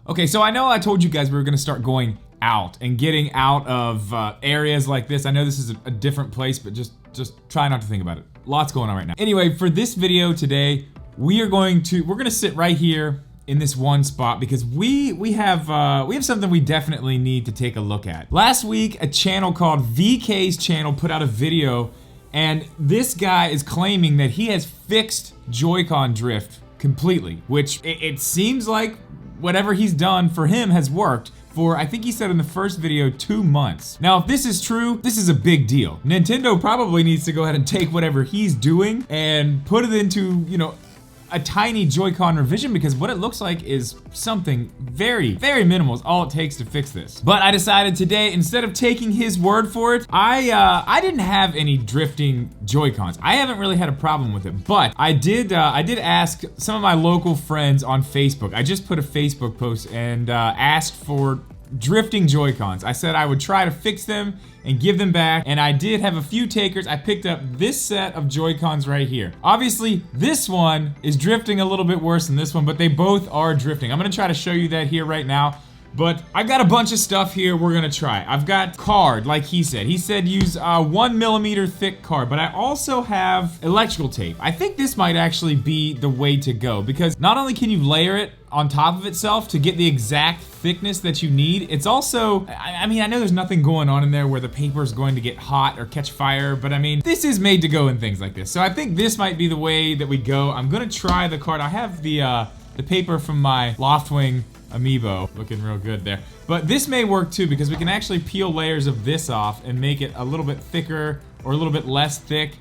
Okay, so I know I told you guys we were gonna start going out and getting out of areas like this. I know this is a different place, but just try not to think about it. Lots going on right now. Anyway, for this video today, we're gonna sit right here in this one spot because we have something we definitely need to take a look at. Last week, a channel called VK's channel put out a video, and this guy is claiming that he has fixed JoyCon drift completely, which it seems like whatever he's done for him has worked for, I think he said in the first video, 2 months. Now, if this is true, this is a big deal. Nintendo probably needs to go ahead and take whatever he's doing and put it into, you know, a tiny Joy-Con revision, because what it looks like is something very, very minimal is all it takes to fix this. But I decided today, instead of taking his word for it, I didn't have any drifting Joy-Cons. I haven't really had a problem with it, but I did ask some of my local friends on Facebook. I just put a Facebook post and asked for drifting Joy-Cons. I said I would try to fix them and give them back, and I did have a few takers. I picked up this set of Joy-Cons right here. Obviously, this one is drifting a little bit worse than this one, but they both are drifting. I'm gonna try to show you that here right now, but I've got a bunch of stuff here we're gonna try. I've got card, like he said. He said use 1 millimeter thick card, but I also have electrical tape. I think this might actually be the way to go, because not only can you layer it on top of itself to get the exact thickness that you need, it's also, I mean, I know there's nothing going on in there where the paper is going to get hot or catch fire, but I mean, this is made to go in things like this. So I think this might be the way that we go. I'm gonna try the card. I have the paper from my Loftwing amiibo, looking real good there. But this may work too, because we can actually peel layers of this off and make it a little bit thicker or a little bit less thick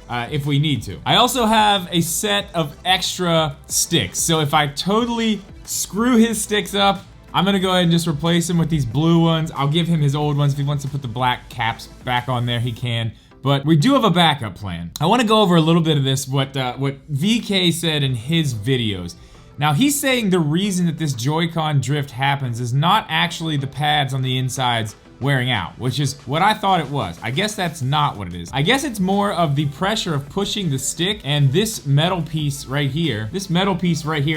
if we need to. I also have a set of extra sticks, so if I totally screw his sticks up, I'm gonna go ahead and just replace him with these blue ones. I'll give him his old ones. If he wants to put the black caps back on there, he can. But we do have a backup plan. I wanna go over a little bit of this, what VK said in his videos. Now, he's saying the reason that this Joy-Con drift happens is not actually the pads on the insides wearing out, which is what I thought it was. I guess that's not what it is. I guess it's more of the pressure of pushing the stick and this metal piece right here,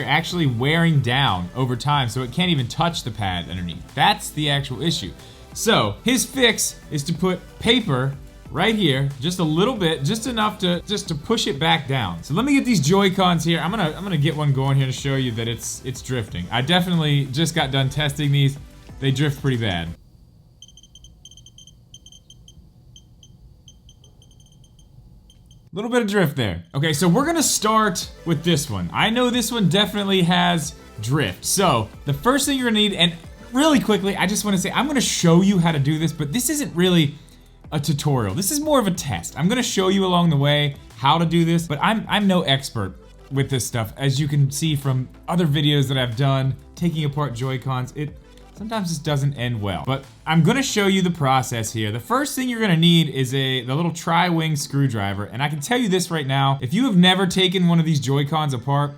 actually wearing down over time, so it can't even touch the pad underneath. That's the actual issue. So his fix is to put paper right here, just a little bit, just enough to push it back down. So let me get these Joy-Cons here. I'm gonna get one going here to show you that it's drifting. I definitely just got done testing these. They drift pretty bad. Little bit of drift there. Okay, so we're gonna start with this one. I know this one definitely has drift. So the first thing you're gonna need, and really quickly, I just wanna say, I'm gonna show you how to do this, but this isn't really a tutorial. This is more of a test. I'm gonna show you along the way how to do this, but I'm no expert with this stuff. As you can see from other videos that I've done, taking apart Joy-Cons, sometimes this doesn't end well. But I'm gonna show you the process here. The first thing you're gonna need is the little tri-wing screwdriver, and I can tell you this right now, if you have never taken one of these Joy-Cons apart,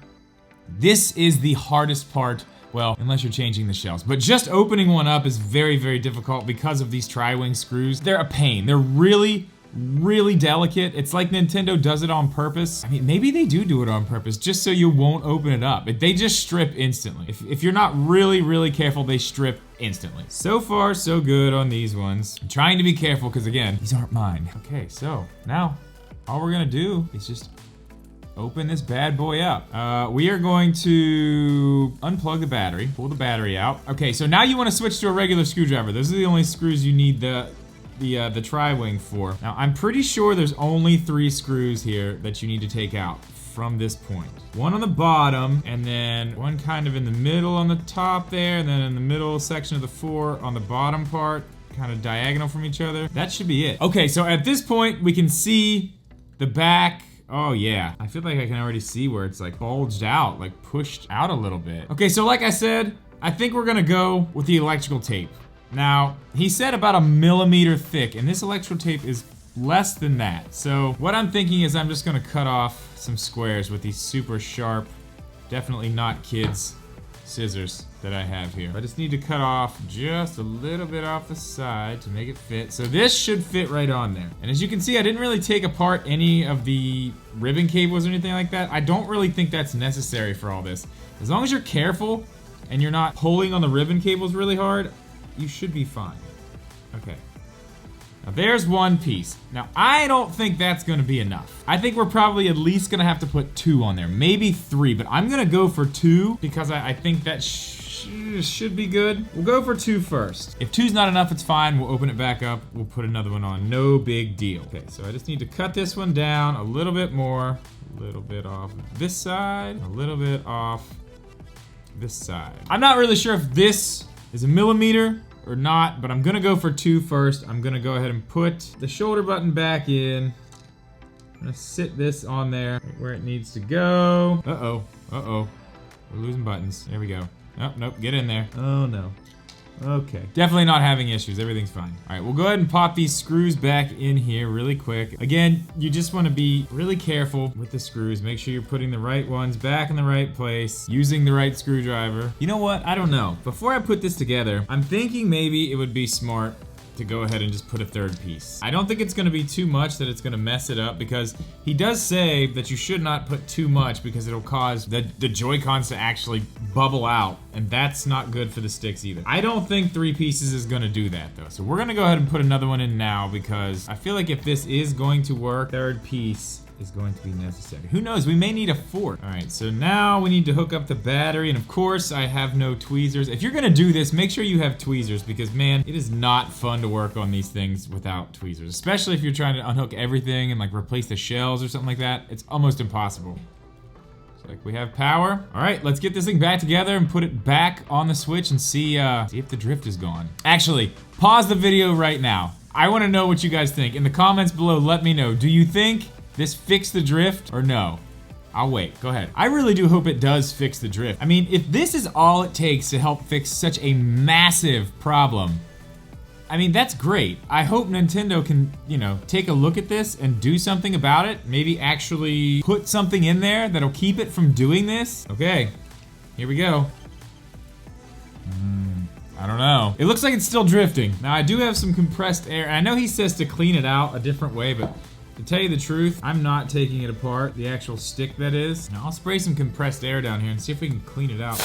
this is the hardest part. Well, unless you're changing the shells. But just opening one up is very, very difficult because of these tri-wing screws. They're a pain. They're really, really delicate. It's like Nintendo does it on purpose. I mean, maybe they do it on purpose, just so you won't open it up. They just strip instantly. If you're not really, really careful, they strip instantly. So far, so good on these ones. I'm trying to be careful, because again, these aren't mine. Okay, so now, all we're gonna do is just open this bad boy up. We are going to unplug the battery, pull the battery out. Okay, so now you want to switch to a regular screwdriver. Those are the only screws you need the tri-wing for. Now, I'm pretty sure there's only 3 screws here that you need to take out from this point. One on the bottom, and then one kind of in the middle on the top there, and then in the middle section of the 4 on the bottom part, kind of diagonal from each other. That should be it. Okay, so at this point, we can see the back. Oh yeah, I feel like I can already see where it's like bulged out, like pushed out a little bit. Okay, so like I said, I think we're gonna go with the electrical tape. Now, he said about 1 millimeter thick, and this electrical tape is less than that. So what I'm thinking is I'm just gonna cut off some squares with these super sharp, definitely not kids, scissors that I have here. I just need to cut off just a little bit off the side to make it fit. So this should fit right on there. And as you can see, I didn't really take apart any of the ribbon cables or anything like that. I don't really think that's necessary for all this. As long as you're careful and you're not pulling on the ribbon cables really hard, you should be fine. Okay. Now there's one piece. Now I don't think that's gonna be enough. I think we're probably at least gonna have to put 2 on there, maybe 3, but I'm gonna go for 2 because I think that should be good. We'll go for 2 first. If 2's not enough, it's fine. We'll open it back up. We'll put another one on. No big deal. Okay, so I just need to cut this one down a little bit more. A little bit off this side, a little bit off this side. I'm not really sure if this is a millimeter or not, but I'm gonna go for 2 first. I'm gonna go ahead and put the shoulder button back in. I'm gonna sit this on there where it needs to go. Uh-oh, uh-oh. We're losing buttons. There we go. Oh, nope, get in there. Oh no. Okay. Definitely not having issues, everything's fine. All right, we'll go ahead and pop these screws back in here really quick. Again, you just wanna be really careful with the screws. Make sure you're putting the right ones back in the right place, using the right screwdriver. You know what, I don't know. Before I put this together, I'm thinking maybe it would be smart to go ahead and just put a 3rd piece. I don't think it's gonna be too much that it's gonna mess it up because he does say that you should not put too much because it'll cause the Joy-Cons to actually bubble out, and that's not good for the sticks either. I don't think 3 pieces is gonna do that though. So we're gonna go ahead and put another one in now because I feel like if this is going to work, 3rd piece is going to be necessary. Who knows, we may need a 4th. All right, so now we need to hook up the battery, and of course I have no tweezers. If you're gonna do this, make sure you have tweezers because man, it is not fun to work on these things without tweezers, especially if you're trying to unhook everything and like replace the shells or something like that. It's almost impossible. Looks like we have power. All right, let's get this thing back together and put it back on the switch and see if the drift is gone. Actually, pause the video right now. I wanna know what you guys think. In the comments below, let me know. Do you think this fixed the drift or no? I'll wait, go ahead. I really do hope it does fix the drift. I mean, if this is all it takes to help fix such a massive problem, I mean, that's great. I hope Nintendo can, you know, take a look at this and do something about it. Maybe actually put something in there that'll keep it from doing this. Okay, here we go. I don't know. It looks like it's still drifting. Now, I do have some compressed air. I know he says to clean it out a different way, but to tell you the truth, I'm not taking it apart, the actual stick that is. Now I'll spray some compressed air down here and see if we can clean it out.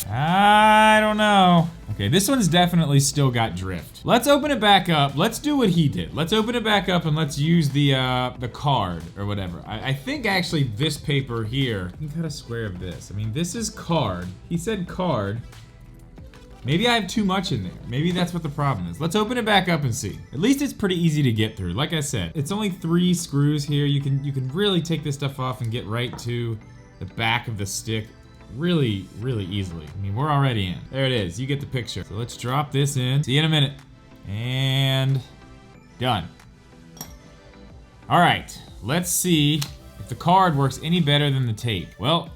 I don't know. Okay, this one's definitely still got drift. Let's open it back up. Let's do what he did. Let's open it back up and let's use the card or whatever. I think actually this paper here, you can cut a square of this. I mean, this is card. He said card. Maybe I have too much in there. Maybe that's what the problem is. Let's open it back up and see. At least it's pretty easy to get through. Like I said, it's only 3 screws here. You can really take this stuff off and get right to the back of the stick really, really easily. I mean, we're already in. There it is, you get the picture. So let's drop this in. See you in a minute. And done. All right, let's see if the card works any better than the tape. Well,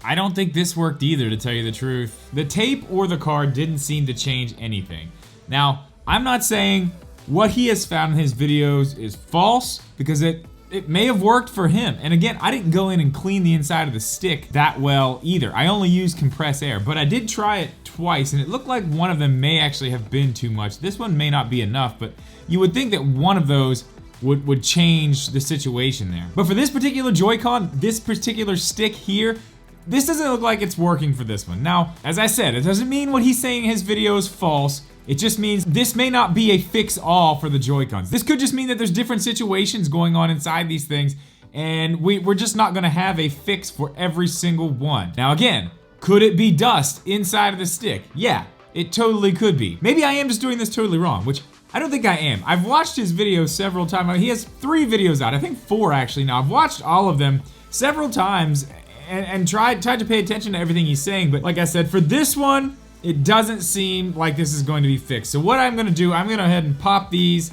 I don't think this worked either, to tell you the truth. The tape or the card didn't seem to change anything. Now, I'm not saying what he has found in his videos is false, because it may have worked for him. And again, I didn't go in and clean the inside of the stick that well either. I only used compressed air, but I did try it twice, and it looked like one of them may actually have been too much. This one may not be enough, but you would think that one of those would change the situation there. But for this particular Joy-Con, this particular stick here, this doesn't look like it's working for this one. Now, as I said, it doesn't mean what he's saying in his video is false. It just means this may not be a fix-all for the Joy-Cons. This could just mean that there's different situations going on inside these things, and we're just not gonna have a fix for every single one. Now again, could it be dust inside of the stick? Yeah, it totally could be. Maybe I am just doing this totally wrong, which I don't think I am. I've watched his videos several times. He has 3 videos out, I think 4 actually now. I've watched all of them several times, and tried to pay attention to everything he's saying, but like I said, for this one, it doesn't seem like this is going to be fixed. So what I'm gonna do, I'm gonna go ahead and pop these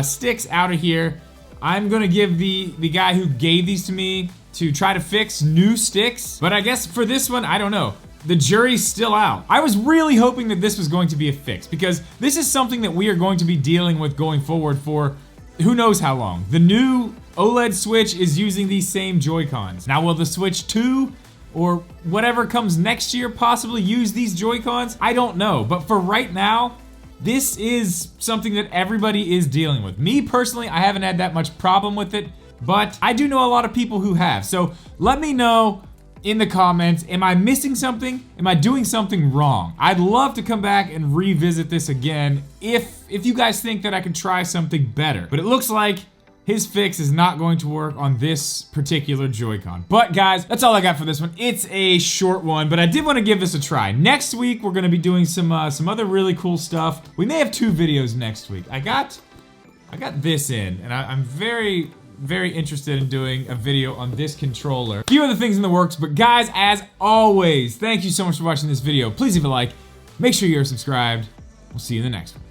sticks out of here. I'm gonna give the guy who gave these to me to try to fix new sticks, but I guess for this one, I don't know. The jury's still out. I was really hoping that this was going to be a fix, because this is something that we are going to be dealing with going forward for who knows how long. The new OLED Switch is using these same Joy-Cons. Now, will the Switch 2 or whatever comes next year possibly use these Joy-Cons? I don't know, but for right now, this is something that everybody is dealing with. Me personally, I haven't had that much problem with it, but I do know a lot of people who have. So let me know in the comments. Am I missing something? Am I doing something wrong? I'd love to come back and revisit this again if you guys think that I could try something better. But it looks like his fix is not going to work on this particular Joy-Con. But guys, that's all I got for this one. It's a short one, but I did want to give this a try. Next week, we're gonna be doing some other really cool stuff. We may have 2 videos next week. I got this in, and I'm very interested in doing a video on this controller. A few other things in the works, but guys, as always, thank you so much for watching this video. Please leave a like, make sure you're subscribed. We'll see you in the next one.